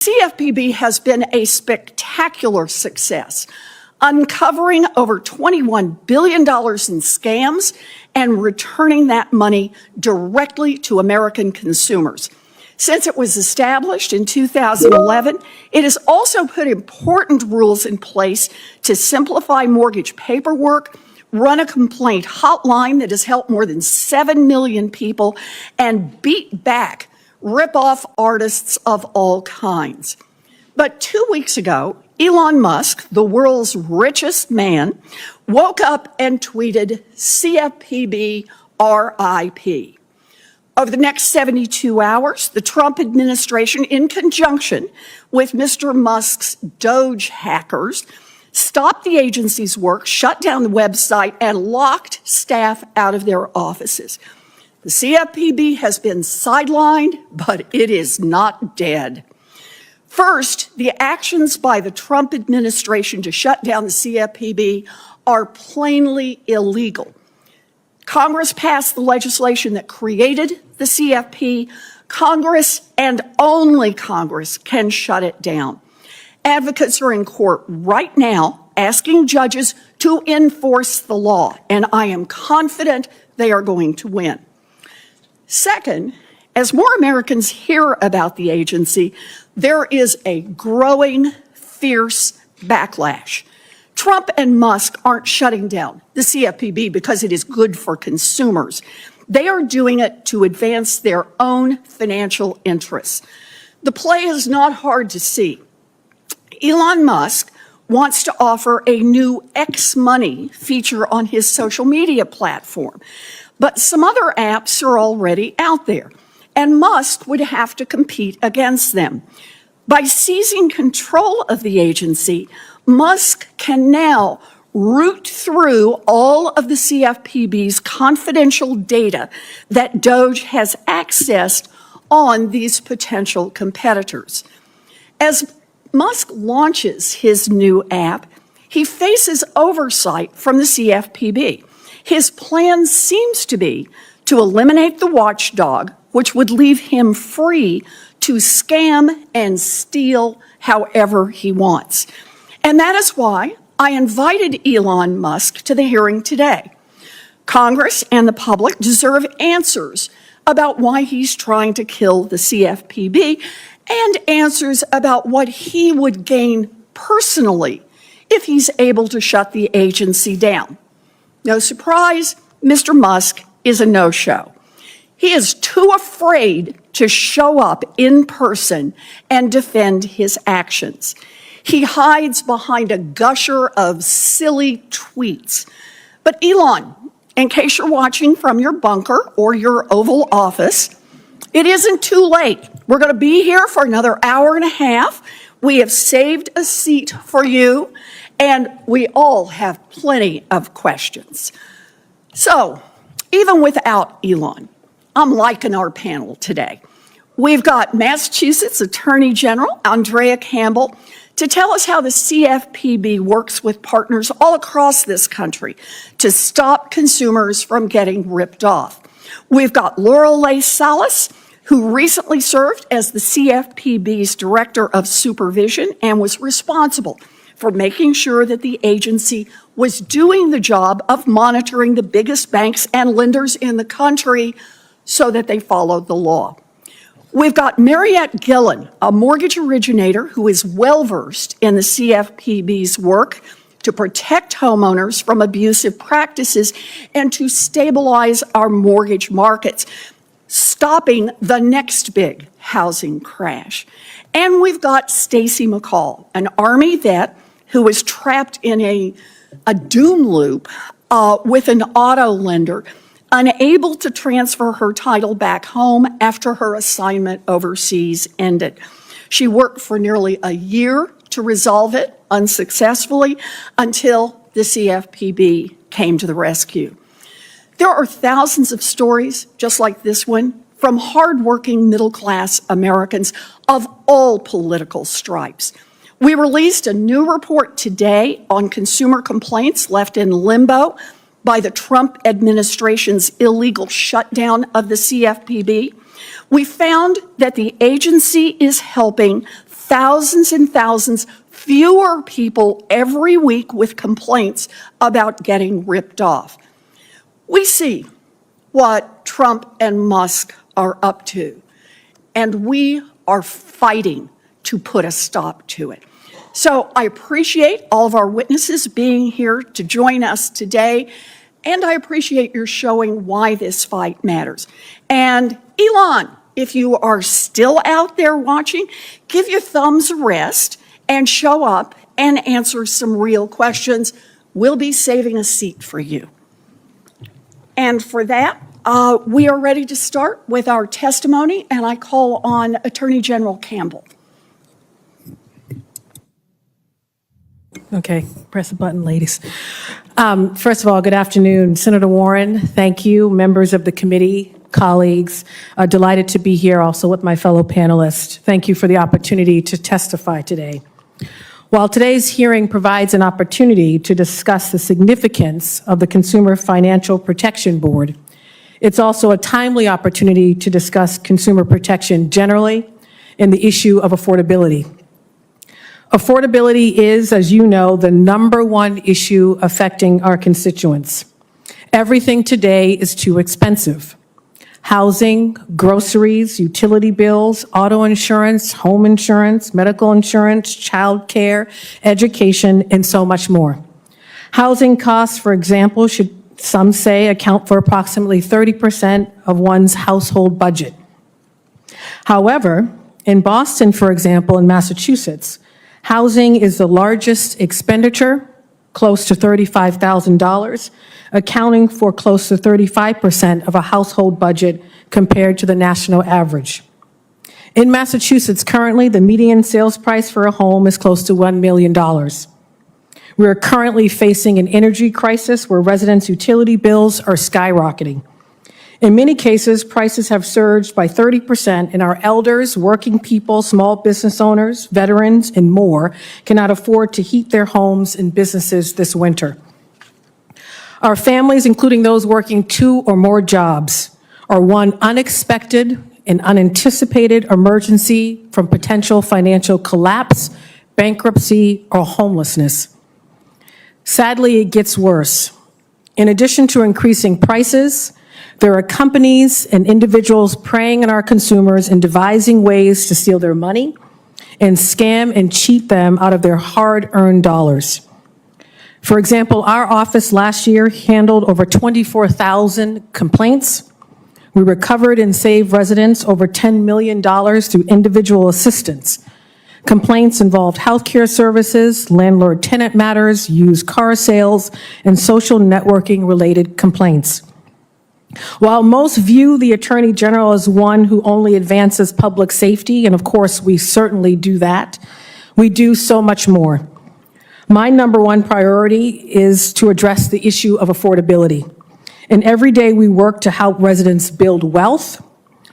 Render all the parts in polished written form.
CFPB has been a spectacular success, uncovering over $21 billion in scams and returning that money directly to American consumers. Since it was established in 2011, it has also put important rules in place to simplify mortgage paperwork, run a complaint hotline that has helped more than 7 million people, and beat back rip-off artists of all kinds. But 2 weeks ago, Elon Musk, the world's richest man, woke up and tweeted, "CFPB RIP." Over the next 72 hours, the Trump administration, in conjunction with Mr. Musk's Doge hackers, stopped the agency's work, shut down the website, and locked staff out of their offices. The CFPB has been sidelined, but it is not dead. First, the actions by the Trump administration to shut down the CFPB are plainly illegal. Congress passed the legislation that created the CFP. Congress, and only Congress, can shut it down. Advocates are in court right now asking judges to enforce the law, and I am confident they are going to win. Second, as more Americans hear about the agency, there is a growing, fierce backlash. Trump and Musk aren't shutting down the CFPB because it is good for consumers. They are doing it to advance their own financial interests. The play is not hard to see. Elon Musk wants to offer a new X Money feature on his social media platform. But some other apps are already out there, and Musk would have to compete against them. By seizing control of the agency, Musk can now root through all of the CFPB's confidential data that Doge has accessed on these potential competitors. As Musk launches his new app, he faces oversight from the CFPB. His plan seems to be to eliminate the watchdog, which would leave him free to scam and steal however he wants. And that is why I invited Elon Musk to the hearing today. Congress and the public deserve answers about why he's trying to kill the CFPB and answers about what he would gain personally if he's able to shut the agency down. No surprise, Mr. Musk is a no-show. He is too afraid to show up in person and defend his actions. He hides behind a gusher of silly tweets. But Elon, in case you're watching from your bunker or your Oval Office, it isn't too late. We're going to be here for another hour and a half. We have saved a seat for you, and we all have plenty of questions. So, even without Elon, I'm liking our panel today. We've got Massachusetts Attorney General Andrea Campbell to tell us how the CFPB works with partners all across this country to stop consumers from getting ripped off. We've got Lorelei Salas, who recently served as the CFPB's Director of Supervision and was responsible for making sure that the agency was doing the job of monitoring the biggest banks and lenders in the country so that they followed the law. We've got Mariette Gillen, a mortgage originator who is well-versed in the CFPB's work to protect homeowners from abusive practices and to stabilize our mortgage markets, stopping the next big housing crash. And we've got Stacey McCall, an Army vet who was trapped in a doom loop with an auto lender, unable to transfer her title back home after her assignment overseas ended. She worked for nearly a year to resolve it unsuccessfully until the CFPB came to the rescue. There are thousands of stories just like this one from hardworking middle-class Americans of all political stripes. We released a new report today on consumer complaints left in limbo by the Trump administration's illegal shutdown of the CFPB. We found that the agency is helping thousands and thousands fewer people every week with complaints about getting ripped off. We see what Trump and Musk are up to, and we are fighting to put a stop to it. So I appreciate all of our witnesses being here to join us today, and I appreciate your showing why this fight matters. And Elon, if you are still out there watching, give your thumbs a rest and show up and answer some real questions. We'll be saving a seat for you. And for that, we are ready to start with our testimony, and I call on Attorney General Campbell. Okay, press the button, ladies. First of all, good afternoon. Senator Warren, thank you. Members of the committee, colleagues, delighted to be here also with my fellow panelists. Thank you for the opportunity to testify today. While today's hearing provides an opportunity to discuss the significance of the Consumer Financial Protection Board, it's also a timely opportunity to discuss consumer protection generally and the issue of affordability. Affordability is, as you know, the #1 issue affecting our constituents. Everything today is too expensive. Housing, groceries, utility bills, auto insurance, home insurance, medical insurance, child care, education, and so much more. Housing costs, for example, should, some say, account for approximately 30% of one's household budget. However, in Boston, for example, in Massachusetts, housing is the largest expenditure, close to $35,000, accounting for close to 35% of a household budget compared to the national average. In Massachusetts, currently, the median sales price for a home is close to $1 million. We are currently facing an energy crisis where residents' utility bills are skyrocketing. In many cases, prices have surged by 30%, and our elders, working people, small business owners, veterans, and more cannot afford to heat their homes and businesses this winter. Our families, including those working 2 or more jobs, are one unexpected and unanticipated emergency from potential financial collapse, bankruptcy, or homelessness. Sadly, it gets worse. In addition to increasing prices, there are companies and individuals preying on our consumers and devising ways to steal their money and scam and cheat them out of their hard-earned dollars. For example, our office last year handled over 24,000 complaints. We recovered and saved residents over $10 million through individual assistance. Complaints involved healthcare services, landlord-tenant matters, used car sales, and social networking-related complaints. While most view the Attorney General as one who only advances public safety, and of course we certainly do that, we do so much more. My #1 priority is to address the issue of affordability. And every day we work to help residents build wealth,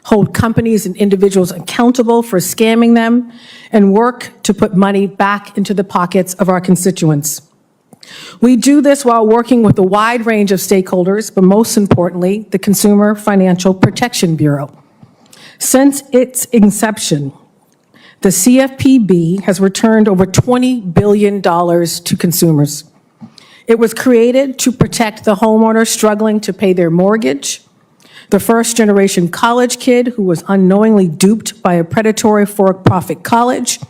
hold companies and individuals accountable for scamming them, and work to put money back into the pockets of our constituents. We do this while working with a wide range of stakeholders, but most importantly, the Consumer Financial Protection Bureau. Since its inception, the CFPB has returned over $20 billion to consumers. It was created to protect the homeowner struggling to pay their mortgage, the first-generation college kid who was unknowingly duped by a predatory for-profit college,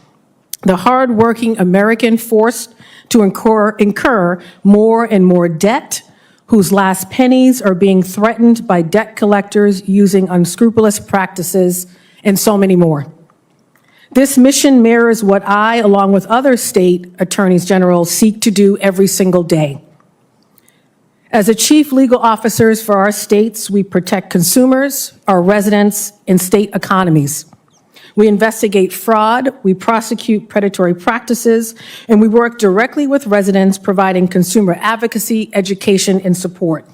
the hard-working American forced to incur more and more debt, whose last pennies are being threatened by debt collectors using unscrupulous practices, and so many more. This mission mirrors what I, along with other state attorneys general, seek to do every single day. As the chief legal officers for our states, we protect consumers, our residents, and state economies. We investigate fraud, we prosecute predatory practices, and we work directly with residents providing consumer advocacy, education, and support,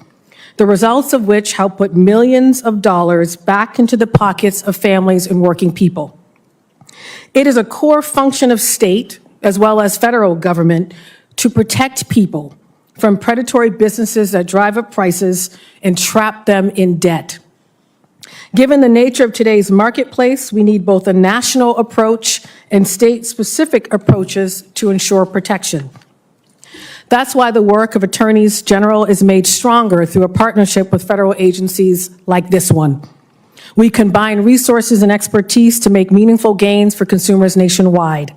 the results of which help put millions of dollars back into the pockets of families and working people. It is a core function of state, as well as federal government, to protect people from predatory businesses that drive up prices and trap them in debt. Given the nature of today's marketplace, we need both a national approach and state-specific approaches to ensure protection. That's why the work of attorneys general is made stronger through a partnership with federal agencies like this one. We combine resources and expertise to make meaningful gains for consumers nationwide.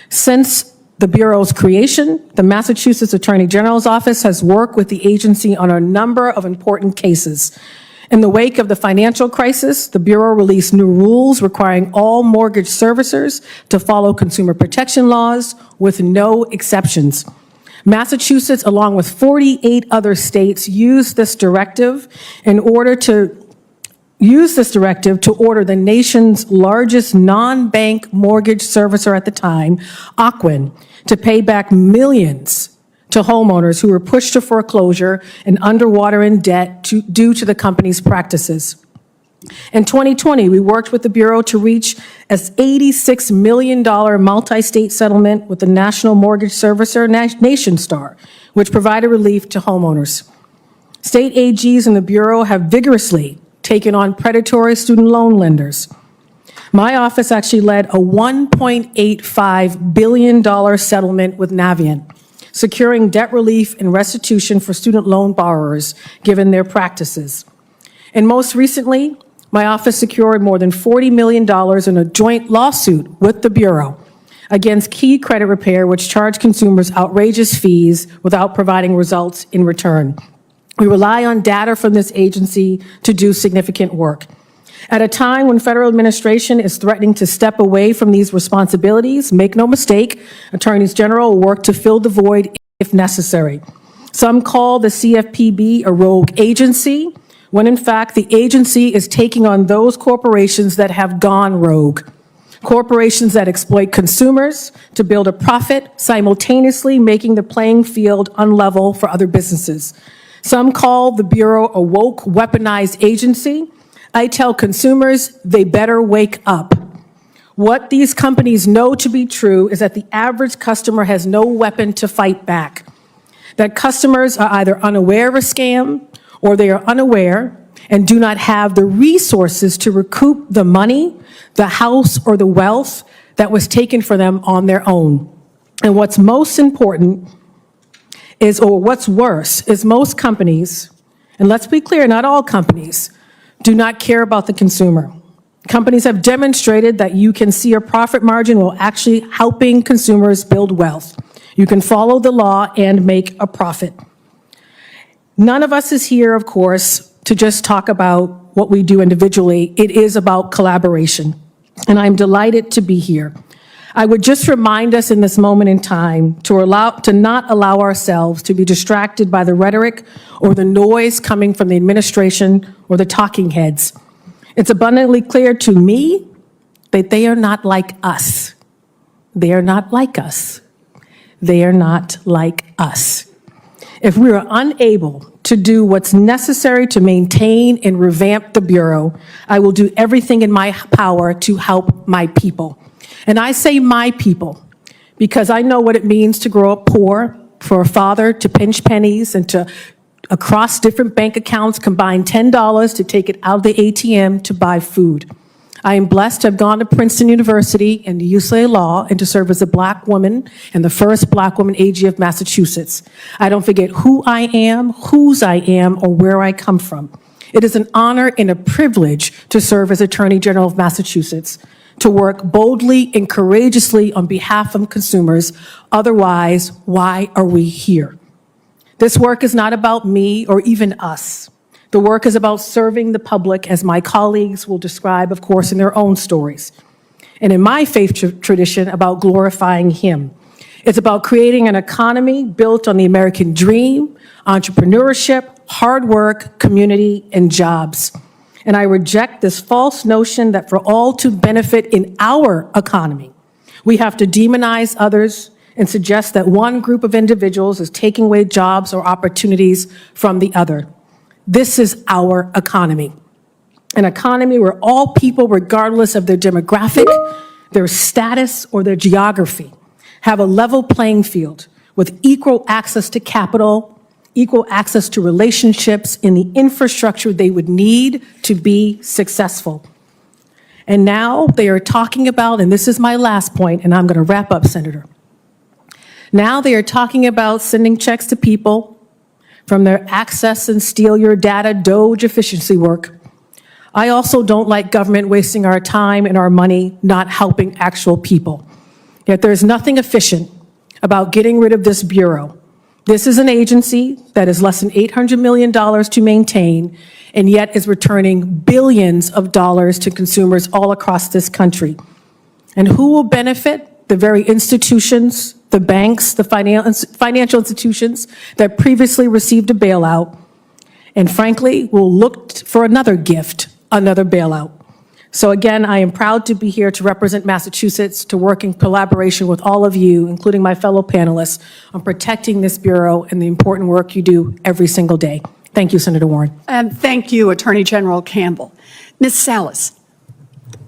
Since the Bureau's creation, the Massachusetts Attorney General's Office has worked with the agency on a number of important cases. In the wake of the financial crisis, the Bureau released new rules requiring all mortgage servicers to follow consumer protection laws with no exceptions. Massachusetts, along with 48 other states, used this directive to order the nation's largest non-bank mortgage servicer at the time, Ocwen, to pay back millions to homeowners who were pushed to foreclosure and underwater in debt due to the company's practices. In 2020, we worked with the Bureau to reach an $86 million multi-state settlement with the national mortgage servicer, NationStar, which provided relief to homeowners. State AGs and the Bureau have vigorously taken on predatory student loan lenders. My office actually led a $1.85 billion settlement with Navient, securing debt relief and restitution for student loan borrowers given their practices. And most recently, my office secured more than $40 million in a joint lawsuit with the Bureau against Key Credit Repair, which charged consumers outrageous fees without providing results in return. We rely on data from this agency to do significant work. At a time when federal administration is threatening to step away from these responsibilities, make no mistake, attorneys general will work to fill the void if necessary. Some call the CFPB a rogue agency, when in fact the agency is taking on those corporations that have gone rogue. Corporations that exploit consumers to build a profit, simultaneously making the playing field unlevel for other businesses. Some call the Bureau a woke, weaponized agency. I tell consumers they better wake up. What these companies know to be true is that the average customer has no weapon to fight back. That customers are either unaware of a scam or they are unaware and do not have the resources to recoup the money, the house, or the wealth that was taken from them on their own. And what's most important is, or what's worse, is most companies, and let's be clear, not all companies, do not care about the consumer. Companies have demonstrated that you can see a profit margin while actually helping consumers build wealth. You can follow the law and make a profit. None of us is here, of course, to just talk about what we do individually. It is about collaboration, and I'm delighted to be here. I would just remind us in this moment in time to not allow ourselves to be distracted by the rhetoric or the noise coming from the administration or the talking heads. It's abundantly clear to me that they are not like us. They are not like us. They are not like us. If we are unable to do what's necessary to maintain and revamp the Bureau, I will do everything in my power to help my people. And I say my people because I know what it means to grow up poor, for a father to pinch pennies and to, across different bank accounts, combine $10 to take it out of the ATM to buy food. I am blessed to have gone to Princeton University and UCLA Law and to serve as a Black woman and the first Black woman AG of Massachusetts. I don't forget who I am, whose I am, or where I come from. It is an honor and a privilege to serve as Attorney General of Massachusetts, to work boldly and courageously on behalf of consumers. Otherwise, why are we here? This work is not about me or even us. The work is about serving the public, as my colleagues will describe, of course, in their own stories. And in my faith tradition, about glorifying Him. It's about creating an economy built on the American dream, entrepreneurship, hard work, community, and jobs. And I reject this false notion that for all to benefit in our economy, we have to demonize others and suggest that one group of individuals is taking away jobs or opportunities from the other. This is our economy, an economy where all people, regardless of their demographic, their status, or their geography, have a level playing field with equal access to capital, equal access to relationships in the infrastructure they would need to be successful. And now they are talking about, and this is my last point, and I'm going to wrap up, Senator. Now they are talking about sending checks to people from their access and steal your data DOGE efficiency work. I also don't like government wasting our time and our money not helping actual people. Yet there's nothing efficient about getting rid of this bureau. This is an agency that is less than $800 million to maintain, and yet is returning billions of dollars to consumers all across this country. And who will benefit? The very institutions, the banks, the financial institutions that previously received a bailout, and frankly, will look for another gift, another bailout. So again, I am proud to be here to represent Massachusetts, to work in collaboration with all of you, including my fellow panelists, on protecting this bureau and the important work you do every single day. Thank you, Senator Warren. And thank you, Attorney General Campbell. Ms. Salas.